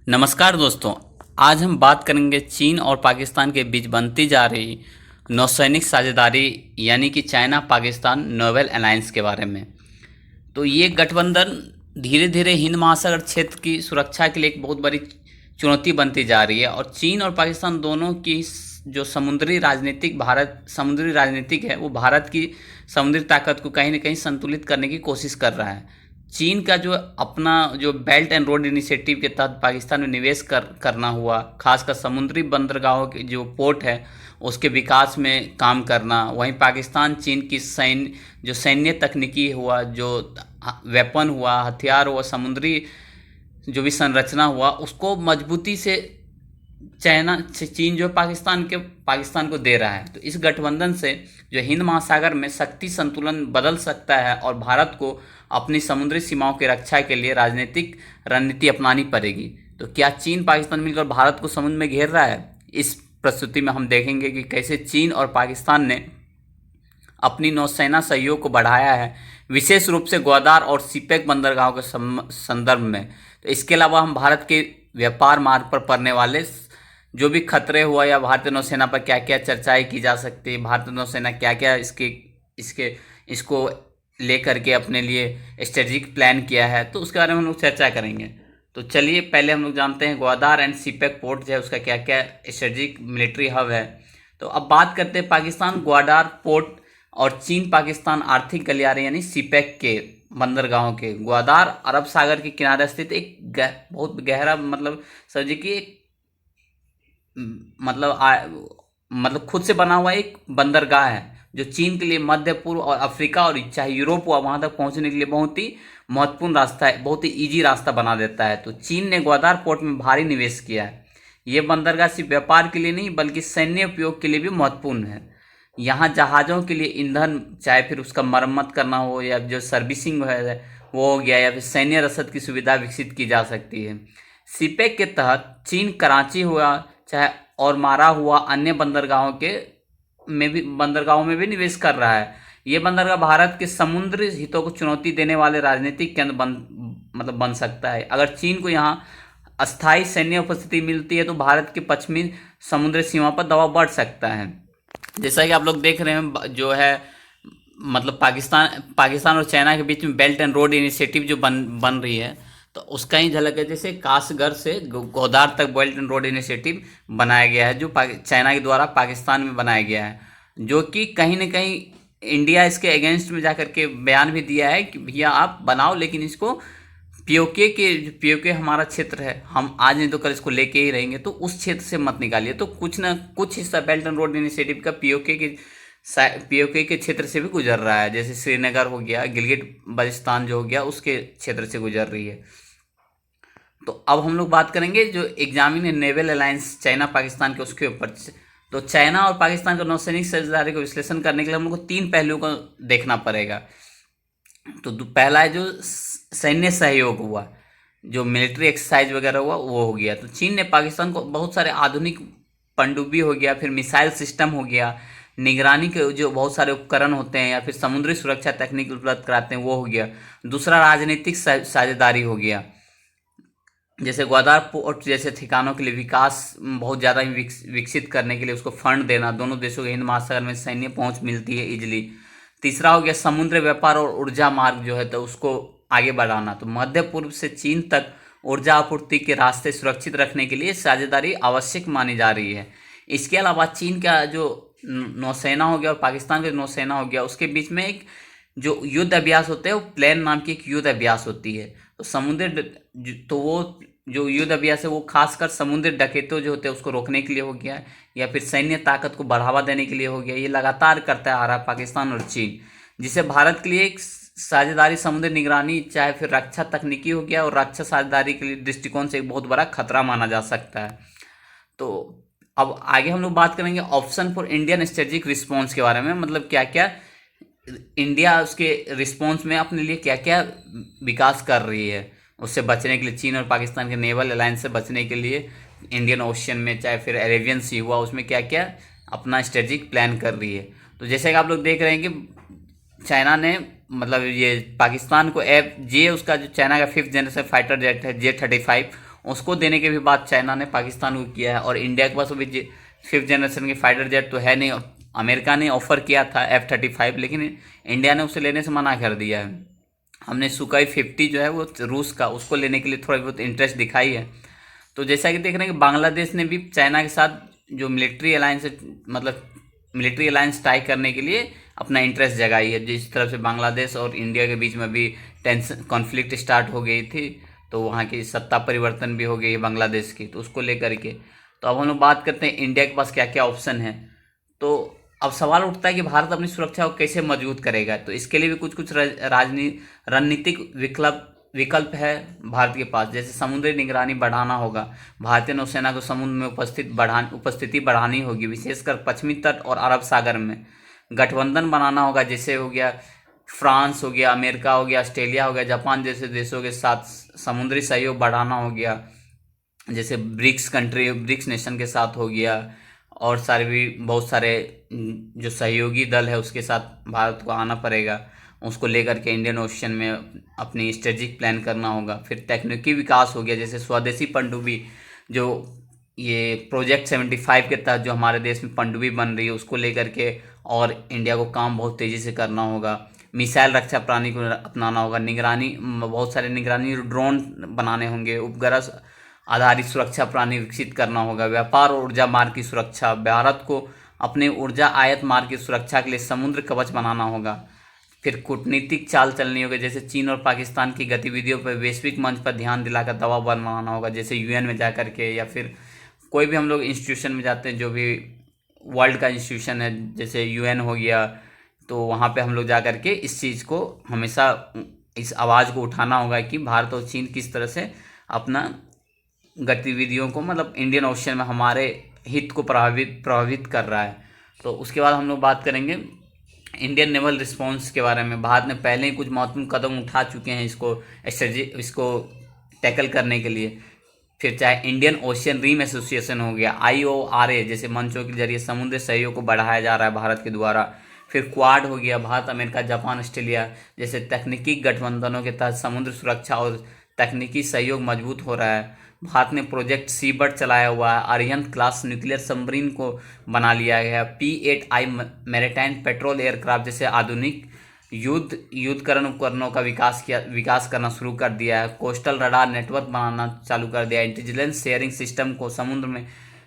नमस्कार दोस्तों। आज हम बात करेंगे चीन और पाकिस्तान के बीच बनती जा रही नौसैनिक साझेदारी यानी कि चाइना पाकिस्तान नोवेल अलायंस के बारे में। तो ये गठबंधन धीरे धीरे हिंद महासागर क्षेत्र की सुरक्षा के लिए एक बहुत बड़ी चुनौती बनती जा रही है और चीन और पाकिस्तान दोनों की जो समुद्री राजनीतिक है वो भारत की समुद्री ताकत को कहीं ना कहीं संतुलित करने की कोशिश कर रहा है। चीन का जो अपना जो बेल्ट एंड रोड इनिशिएटिव के तहत पाकिस्तान में निवेश करना हुआ, खासकर समुद्री बंदरगाहों के जो पोर्ट है उसके विकास में काम करना, वहीं पाकिस्तान चीन की सैन्य तकनीकी हुआ, जो वेपन हुआ, हथियार हुआ, समुद्री जो भी संरचना हुआ उसको मजबूती से चीन जो पाकिस्तान को दे रहा है। तो इस गठबंधन से जो हिंद महासागर में शक्ति संतुलन बदल सकता है और भारत को अपनी समुद्री सीमाओं की रक्षा के लिए राजनीतिक रणनीति अपनानी पड़ेगी। तो क्या चीन पाकिस्तान मिलकर भारत को समुद्र में घेर रहा है? इस प्रस्तुति में हम देखेंगे कि कैसे चीन और पाकिस्तान ने अपनी नौसेना सहयोग को बढ़ाया है, विशेष रूप से ग्वादार और सीपेक बंदरगाहों के संदर्भ में। तो इसके अलावा हम भारत के व्यापार मार्ग पर पड़ने वाले जो भी खतरे हुआ या भारतीय नौसेना पर क्या क्या चर्चाएं की जा सकती है, भारतीय नौसेना क्या क्या इसको लेकर के अपने लिए स्ट्रेटेजिक प्लान किया है, तो उसके बारे में हम लोग चर्चा करेंगे। तो चलिए पहले हम लोग जानते हैं ग्वादार एंड सीपेक पोर्ट जो है उसका क्या क्या स्ट्रेटेजिक मिलिट्री हब है। तो अब बात करते हैं पाकिस्तान ग्वादार पोर्ट और चीन पाकिस्तान आर्थिक गलियारे यानी सीपेक के बंदरगाहों के। ग्वादार अरब सागर के किनारे स्थित एक बहुत गहरा समझिए कि एक खुद से बना हुआ एक बंदरगाह है जो चीन के लिए मध्य पूर्व और अफ्रीका और चाहे यूरोप हुआ वहां तक पहुंचने के लिए बहुत ही महत्वपूर्ण रास्ता है, बहुत ही इजी रास्ता बना देता है। तो चीन ने ग्वादार पोर्ट में भारी निवेश किया है। ये बंदरगाह सिर्फ व्यापार के लिए नहीं बल्कि सैन्य उपयोग के लिए भी महत्वपूर्ण है। यहाँ जहाज़ों के लिए ईंधन, चाहे फिर उसका मरम्मत करना हो या जो सर्विसिंग है वो हो गया, या फिर सैन्य रसद की सुविधा विकसित की जा सकती है। सीपेक के तहत चीन कराची हुआ चाहे और मारा हुआ अन्य बंदरगाहों में भी निवेश कर रहा है। ये बंदरगाह भारत के समुद्री हितों को चुनौती देने वाले राजनीतिक केंद्र बन सकता है। अगर चीन को यहाँ अस्थायी सैन्य उपस्थिति मिलती है तो भारत की पश्चिमी समुद्री सीमा पर दबाव बढ़ सकता है। जैसा कि आप लोग देख रहे हैं जो है पाकिस्तान और चाइना के बीच में बेल्ट एंड रोड इनिशिएटिव जो बन रही है, तो उसका ही झलक है। जैसे कासगढ़ से ग्वादार तक बेल्ट एंड रोड इनिशिएटिव बनाया गया है जो चाइना के द्वारा पाकिस्तान में बनाया गया है, जो कि कहीं ना कहीं इंडिया इसके अगेंस्ट में जाकर के बयान भी दिया है कि भैया आप बनाओ, लेकिन इसको पीओके हमारा क्षेत्र है, हम आज नहीं तो कल इसको लेके ही रहेंगे, तो उस क्षेत्र से मत निकालिए। तो कुछ ना कुछ हिस्सा बेल्ट एंड रोड इनिशिएटिव का पीओके के क्षेत्र से भी गुजर रहा है। जैसे श्रीनगर हो गया, गिलगित बल्टिस्तान जो हो गया उसके क्षेत्र से गुजर रही है। तो अब हम लोग बात करेंगे जो examine naval alliance China Pakistan के उसके ऊपर। तो चाइना और पाकिस्तान का नौसैनिक साझेदारी को विश्लेषण करने के लिए हम लोग को 3 पहलुओं को देखना पड़ेगा। तो पहला है जो सैन्य सहयोग हुआ, जो मिलिट्री एक्सरसाइज वगैरह हुआ वो हो गया। तो चीन ने पाकिस्तान को बहुत सारे आधुनिक पनडुब्बी हो गया, फिर मिसाइल सिस्टम हो गया, निगरानी के जो बहुत सारे उपकरण होते हैं या फिर समुद्री सुरक्षा तकनीक उपलब्ध कराते हैं वो हो गया। दूसरा राजनीतिक साझेदारी हो गया, जैसे ग्वादार पोर्ट जैसे ठिकानों के लिए विकास बहुत ज़्यादा ही विकसित करने के लिए उसको फंड देना, दोनों देशों के हिंद महासागर में सैन्य पहुंच मिलती है इजिली। तीसरा हो गया समुद्र व्यापार और ऊर्जा मार्ग जो है तो उसको आगे बढ़ाना। तो मध्य पूर्व से चीन तक ऊर्जा आपूर्ति के रास्ते सुरक्षित रखने के लिए साझेदारी आवश्यक मानी जा रही है। इसके अलावा चीन का जो नौसेना हो गया और पाकिस्तान का नौसेना हो गया उसके बीच में एक जो युद्ध अभ्यास होते हैं वो प्लेन नाम की एक युद्ध अभ्यास होती है। तो वो जो युद्ध अभ्यास है वो खासकर समुद्री डकैतों जो होते हैं उसको रोकने के लिए हो गया या फिर सैन्य ताकत को बढ़ावा देने के लिए हो गया। ये लगातार करता आ रहा है पाकिस्तान और चीन, जिसे भारत के लिए एक साझेदारी समुद्री निगरानी चाहे फिर रक्षा तकनीकी हो गया और रक्षा साझेदारी के लिए दृष्टिकोण से एक बहुत बड़ा खतरा माना जा सकता है। तो अब आगे हम लोग बात करेंगे option for Indian strategic response के बारे में, मतलब क्या क्या इंडिया उसके रिस्पॉन्स में अपने लिए क्या क्या विकास कर रही है उससे बचने के लिए। चीन और पाकिस्तान के नेवल अलायंस से बचने के लिए इंडियन ओशियन में चाहे फिर अरेबियन सी हुआ उसमें क्या क्या अपना स्ट्रेटेजिक प्लान कर रही है। तो जैसे कि आप लोग देख रहे हैं कि चाइना ने ये पाकिस्तान को उसका जो चाइना का 5th जनरेशन फाइटर जेट है J-35 उसको देने की भी बात चाइना ने पाकिस्तान को किया है। और इंडिया के पास अभी 5th जनरेशन के फाइटर जेट तो है नहीं। अमेरिका ने ऑफर किया था F-35, लेकिन इंडिया ने उसे लेने से मना कर दिया है। हमने सुकाई 50 जो है वो रूस का, उसको लेने के लिए थोड़ा बहुत इंटरेस्ट दिखाई है। तो जैसा कि देख रहे हैं कि बांग्लादेश ने भी चाइना के साथ जो मिलिट्री अलायंस है, मतलब मिलिट्री अलायंस टाई करने के लिए अपना इंटरेस्ट जगाई है। जिस तरफ से बांग्लादेश और इंडिया के बीच में भी टेंशन कॉन्फ्लिक्ट स्टार्ट हो गई थी, तो वहाँ की सत्ता परिवर्तन भी हो गई है बांग्लादेश की, तो उसको लेकर के। तो अब हम लोग बात करते हैं इंडिया के पास क्या क्या ऑप्शन है। तो अब सवाल उठता है कि भारत अपनी सुरक्षा को कैसे मजबूत करेगा। तो इसके लिए भी कुछ कुछ रणनीतिक विकल्प है भारत के पास। जैसे समुद्री निगरानी बढ़ाना होगा, भारतीय नौसेना को समुद्र में उपस्थिति बढ़ानी होगी, विशेषकर पश्चिमी तट और अरब सागर में। गठबंधन बनाना होगा, जैसे हो गया फ्रांस हो गया, अमेरिका हो गया, ऑस्ट्रेलिया हो गया, जापान जैसे देशों के साथ समुद्री सहयोग बढ़ाना हो गया, जैसे ब्रिक्स नेशन के साथ हो गया, और सारे भी बहुत सारे जो सहयोगी दल है उसके साथ भारत को आना पड़ेगा। उसको लेकर के इंडियन ओशन में अपनी स्ट्रेटेजिक प्लान करना होगा। फिर तकनीकी विकास हो गया, जैसे स्वदेशी पनडुब्बी, जो ये प्रोजेक्ट 75 के तहत जो हमारे देश में पनडुब्बी बन रही है उसको लेकर के और इंडिया को काम बहुत तेज़ी से करना होगा। मिसाइल रक्षा प्रणाली को अपनाना होगा, निगरानी बहुत सारे निगरानी ड्रोन बनाने होंगे, उपग्रह आधारित सुरक्षा प्रणाली विकसित करना होगा। व्यापार और ऊर्जा मार्ग की सुरक्षा, भारत को अपने ऊर्जा आयात मार्ग की सुरक्षा के लिए समुद्र कवच बनाना होगा। फिर कूटनीतिक चाल चलनी होगी, जैसे चीन और पाकिस्तान की गतिविधियों पर वैश्विक मंच पर ध्यान दिलाकर दबाव बनाना होगा, जैसे यूएन में जा करके, या फिर कोई भी हम लोग इंस्टीट्यूशन में जाते हैं, जो भी वर्ल्ड का इंस्टीट्यूशन है जैसे यूएन हो गया, तो वहाँ पे हम लोग जा करके इस चीज़ को हमेशा इस आवाज़ को उठाना होगा कि भारत और चीन किस तरह से अपना गतिविधियों को, मतलब इंडियन ओशन में हमारे हित को प्रभावित कर रहा है। तो उसके बाद हम लोग बात करेंगे इंडियन नेवल रिस्पॉन्स के बारे में। भारत ने पहले ही कुछ महत्वपूर्ण कदम उठा चुके हैं इसको टैकल करने के लिए। फिर चाहे इंडियन ओशियन रिम एसोसिएशन हो गया, IORA जैसे मंचों के जरिए समुद्री सहयोग को बढ़ाया जा रहा है भारत के द्वारा। फिर क्वाड हो गया, भारत, अमेरिका, जापान, ऑस्ट्रेलिया जैसे तकनीकी गठबंधनों के तहत समुद्र सुरक्षा और तकनीकी सहयोग मजबूत हो रहा है। भारत ने प्रोजेक्ट सीबर्ड चलाया हुआ है, अरिहंत क्लास न्यूक्लियर सबमरीन को बना लिया गया है। P-8I मैरीटाइम पेट्रोल एयरक्राफ्ट जैसे आधुनिक युद्धकरण उपकरणों का विकास करना शुरू कर दिया है। कोस्टल रडार नेटवर्क बनाना चालू कर दिया है। इंटेलिजेंस शेयरिंग सिस्टम को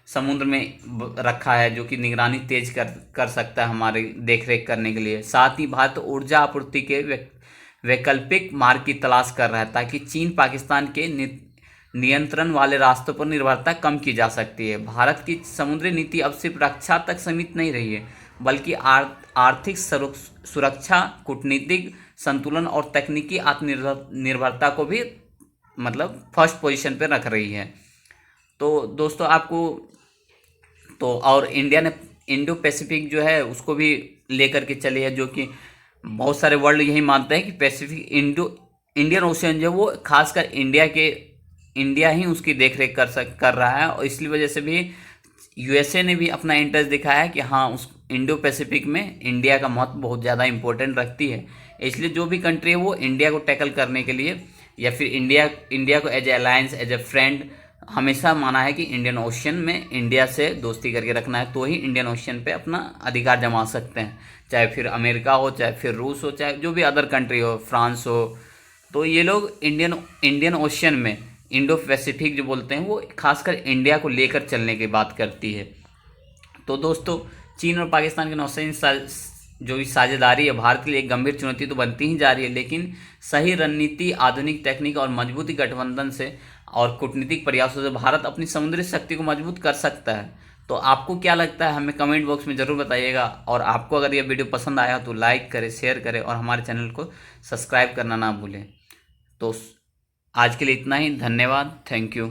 समुद्र में रखा है, जो कि निगरानी तेज कर सकता है हमारे देखरेख करने के लिए। साथ ही भारत ऊर्जा आपूर्ति के वैकल्पिक मार्ग की तलाश कर रहा है, ताकि चीन पाकिस्तान के नियंत्रण वाले रास्तों पर निर्भरता कम की जा सकती है। भारत की समुद्री नीति अब सिर्फ रक्षा तक सीमित नहीं रही है, बल्कि आर्थिक सुरक्षा, कूटनीतिक संतुलन और तकनीकी आत्मनिर्भरता को भी मतलब फर्स्ट पोजीशन पे रख रही है। तो दोस्तों आपको तो और इंडिया ने इंडो पैसिफिक जो है उसको भी लेकर के चली है, जो कि बहुत सारे वर्ल्ड यही मानते हैं कि पैसिफिक इंडियन ओशन जो वो खासकर इंडिया ही उसकी देखरेख कर रहा है। और इसलिए वजह से भी USA ने भी अपना इंटरेस्ट दिखाया है कि हाँ, उस इंडो पैसिफिक में इंडिया का महत्व बहुत ज़्यादा इंपॉर्टेंट रखती है। इसलिए जो भी कंट्री है वो इंडिया को टैकल करने के लिए, या फिर इंडिया को as a alliance, as a friend हमेशा माना है कि इंडियन ओशन में इंडिया से दोस्ती करके रखना है, तो ही इंडियन ओशन पे अपना अधिकार जमा सकते हैं। चाहे फिर अमेरिका हो, चाहे फिर रूस हो, चाहे जो भी अदर कंट्री हो, फ्रांस हो, तो ये लोग इंडियन ओशन में इंडो पैसिफिक जो बोलते हैं वो खासकर इंडिया को लेकर चलने की बात करती है। तो दोस्तों चीन और पाकिस्तान के नौसैनिक जो भी साझेदारी है भारत के लिए एक गंभीर चुनौती तो बनती ही जा रही है, लेकिन सही रणनीति, आधुनिक तकनीक और मजबूती गठबंधन से और कूटनीतिक प्रयासों से भारत अपनी समुद्री शक्ति को मजबूत कर सकता है। तो आपको क्या लगता है हमें कमेंट बॉक्स में ज़रूर बताइएगा। और आपको अगर ये वीडियो पसंद आया तो लाइक करें, शेयर करें और हमारे चैनल को सब्सक्राइब करना ना भूलें। तो आज के लिए इतना ही, धन्यवाद, थैंक यू।